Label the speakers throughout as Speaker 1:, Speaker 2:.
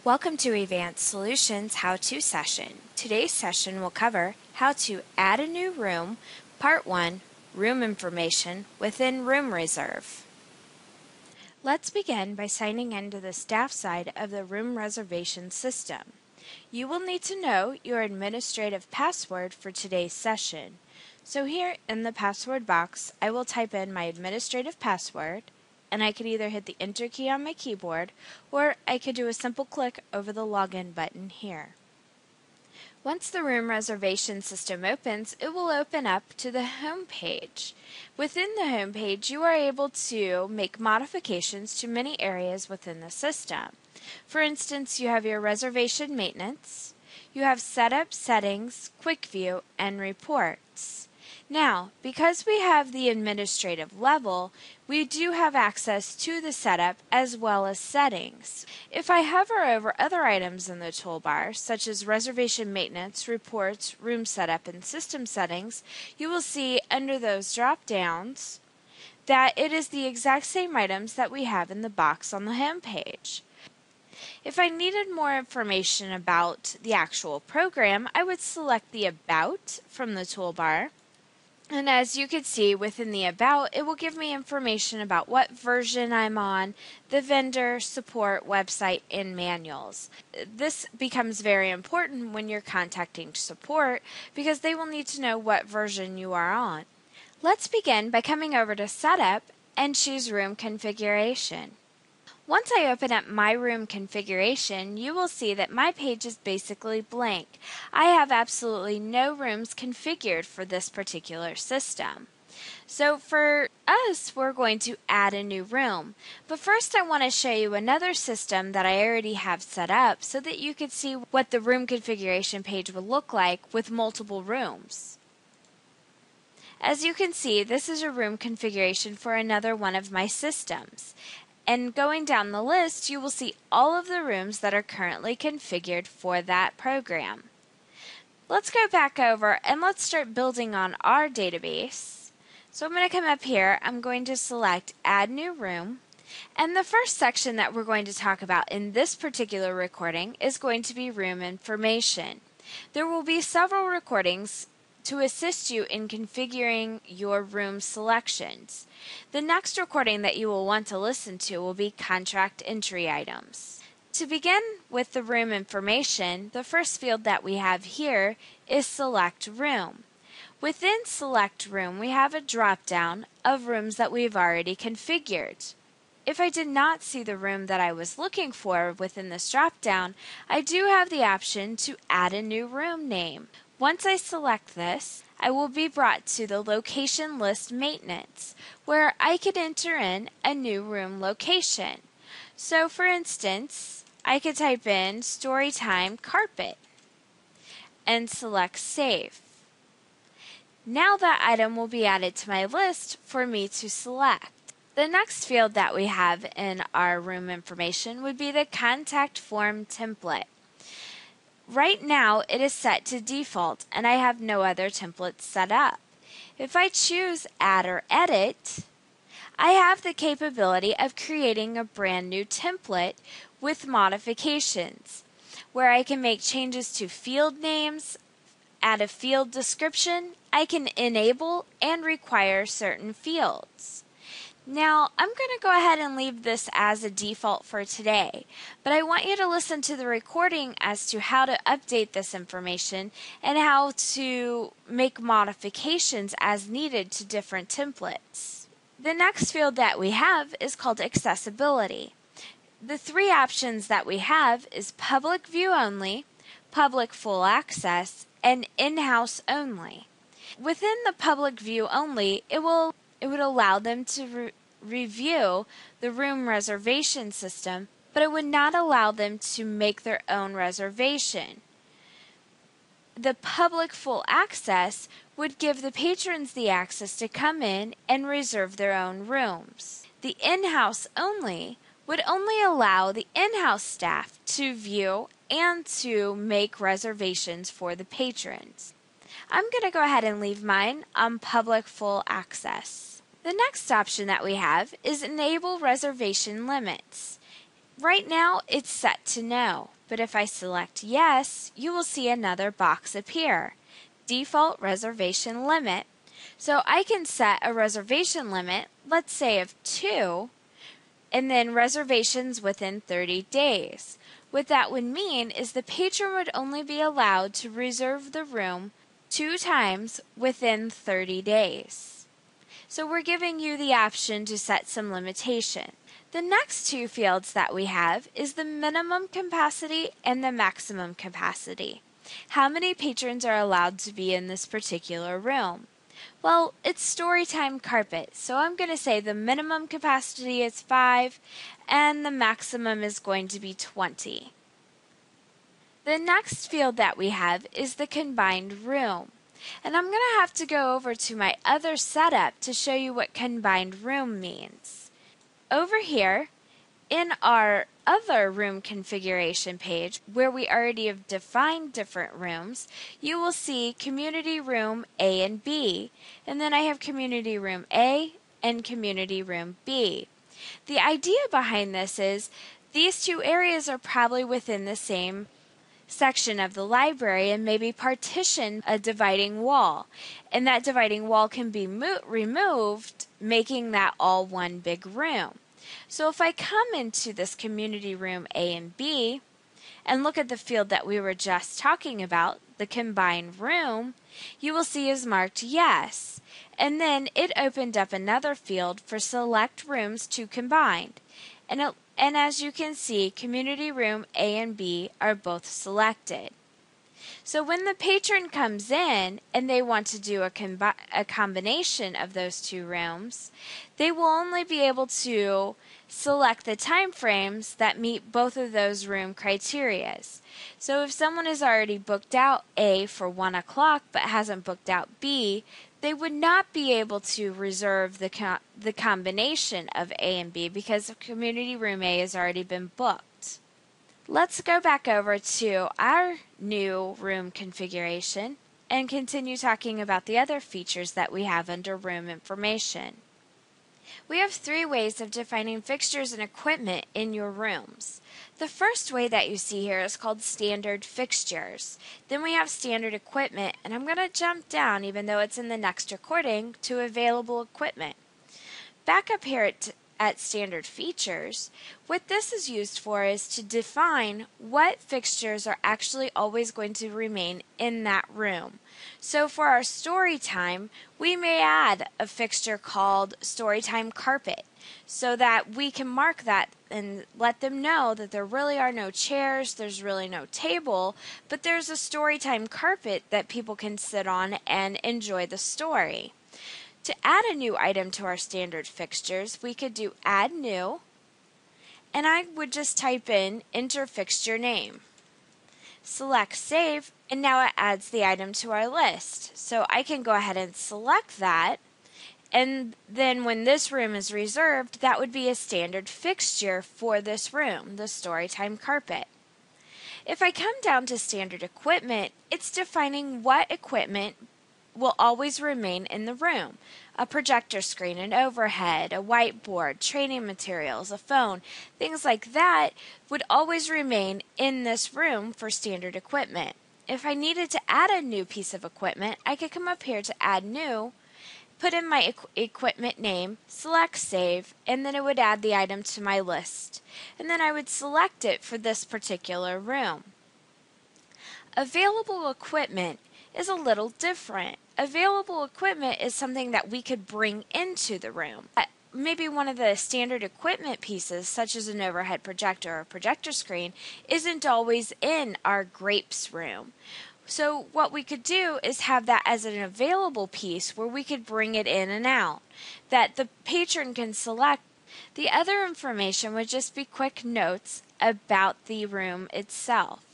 Speaker 1: Welcome to Advanced Solutions How-To session. Today's session will cover how to add a new room, Part 1, Room Information within Room Reserve. Let's begin by signing into the staff side of the room reservation system. You will need to know your administrative password for today's session. So here in the password box, I will type in my administrative password, and I could either hit the Enter key on my keyboard, or I could do a simple click over the Login button here. Once the room reservation system opens, it will open up to the home page. Within the home page, you are able to make modifications to many areas within the system. For instance, you have your reservation maintenance, you have setup, settings, quick view, and reports. Now, because we have the administrative level, we do have access to the setup as well as settings. If I hover over other items in the toolbar, such as reservation maintenance, reports, room setup, and system settings, you will see under those drop-downs that it is the exact same items that we have in the box on the home page. If I needed more information about the actual program, I would select the About from the toolbar. And as you can see within the About, it will give me information about what version I'm on, the vendor, support, website, and manuals. This becomes very important when you're contacting support because they will need to know what version you are on. Let's begin by coming over to Setup and choose Room Configuration. Once I open up my room configuration, you will see that my page is basically blank. I have absolutely no rooms configured for this particular system. So for us, we're going to add a new room. But first I want to show you another system that I already have set up so that you can see what the room configuration page would look like with multiple rooms. As you can see, this is a room configuration for another one of my systems. And going down the list, you will see all of the rooms that are currently configured for that program. Let's go back over and let's start building on our database. So I'm going to come up here, I'm going to select Add New Room, and the first section that we're going to talk about in this particular recording is going to be Room Information. There will be several recordings to assist you in configuring your room selections. The next recording that you will want to listen to will be Contract Entry Items. To begin with the room information, the first field that we have here is Select Room. Within Select Room, we have a drop-down of rooms that we've already configured. If I did not see the room that I was looking for within this drop-down, I do have the option to add a new room name. Once I select this, I will be brought to the Location List Maintenance, where I could enter in a new room location. So for instance, I could type in Storytime Carpet and select Save. Now that item will be added to my list for me to select. The next field that we have in our room information would be the Contact Form Template. Right now it is set to default and I have no other templates set up. If I choose Add or Edit, I have the capability of creating a brand new template with modifications where I can make changes to field names, add a field description, I can enable and require certain fields. Now, I'm going to go ahead and leave this as a default for today, but I want you to listen to the recording as to how to update this information and how to make modifications as needed to different templates. The next field that we have is called Accessibility. The three options that we have is Public View Only, Public Full Access, and In-House Only. Within the Public View Only, it would allow them to review the room reservation system, but it would not allow them to make their own reservation. The Public Full Access would give the patrons the access to come in and reserve their own rooms. The In-House Only would only allow the in-house staff to view and to make reservations for the patrons. I'm going to go ahead and leave mine on Public Full Access. The next option that we have is Enable Reservation Limits. Right now it's set to No. But if I select yes, you will see another box appear, Default Reservation Limit. So I can set a reservation limit, let's say of 2, and then reservations within 30 days. What that would mean is the patron would only be allowed to reserve the room 2 times within 30 days. So we're giving you the option to set some limitation. The next 2 fields that we have is the minimum capacity and the maximum capacity. How many patrons are allowed to be in this particular room? Well, it's Storytime Carpet, so I'm going to say the minimum capacity is 5 and the maximum is going to be 20. The next field that we have is the combined room. And I'm going to have to go over to my other setup to show you what combined room means. Over here, in our other room configuration page, where we already have defined different rooms, you will see Community Room A and B, and then I have Community Room A and Community Room B. The idea behind this is these 2 areas are probably within the same section of the library and maybe partition a dividing wall, and that dividing wall can be removed, making that all one big room. So if I come into this Community Room A and B and look at the field that we were just talking about, the combined room, you will see is marked yes. And then it opened up another field for select rooms to combine. And as you can see, Community Room A and B are both selected. So when the patron comes in and they want to do a combination of those 2 rooms, they will only be able to select the time frames that meet both of those room criteria. So if someone has already booked out A for 1 o'clock but hasn't booked out B, they would not be able to reserve the combination of A and B because Community Room A has already been booked. Let's go back over to our new room configuration and continue talking about the other features that we have under room information. We have 3 ways of defining fixtures and equipment in your rooms. The first way that you see here is called standard fixtures. Then we have standard equipment, and I'm going to jump down, even though it's in the next recording, to available equipment. Back up here at standard features, what this is used for is to define what fixtures are actually always going to remain in that room. So for our story time, we may add a fixture called Storytime Carpet so that we can mark that and let them know that there really are no chairs, there's really no table, but there's a Storytime carpet that people can sit on and enjoy the story. To add a new item to our standard fixtures, we could do Add New, and I would just type in Enter Fixture Name. Select Save, and now it adds the item to our list. So I can go ahead and select that, and then when this room is reserved, that would be a standard fixture for this room, the Storytime Carpet. If I come down to standard equipment, it's defining what equipment will always remain in the room. A projector screen, an overhead, a whiteboard, training materials, a phone, things like that would always remain in this room for standard equipment. If I needed to add a new piece of equipment, I could come up here to Add New, put in my equipment name, select Save, and then it would add the item to my list. And then I would select it for this particular room. Available equipment is a little different. Available equipment is something that we could bring into the room. Maybe one of the standard equipment pieces, such as an overhead projector or projector screen, isn't always in our grapes room. So what we could do is have that as an available piece where we could bring it in and out, that the patron can select. The other information would just be quick notes about the room itself.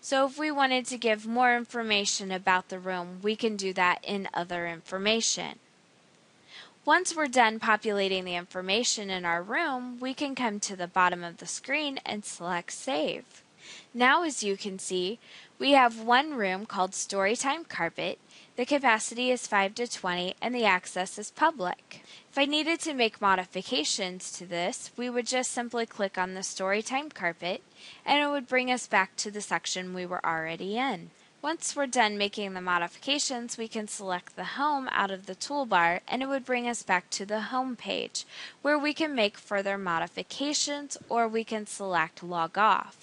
Speaker 1: So if we wanted to give more information about the room, we can do that in other information. Once we're done populating the information in our room, we can come to the bottom of the screen and select Save. Now, as you can see, we have one room called Storytime Carpet. The capacity is 5 to 20 and the access is public. If I needed to make modifications to this, we would just simply click on the Storytime Carpet and it would bring us back to the section we were already in. Once we're done making the modifications, we can select the Home out of the toolbar and it would bring us back to the Home page where we can make further modifications or we can select Log Off.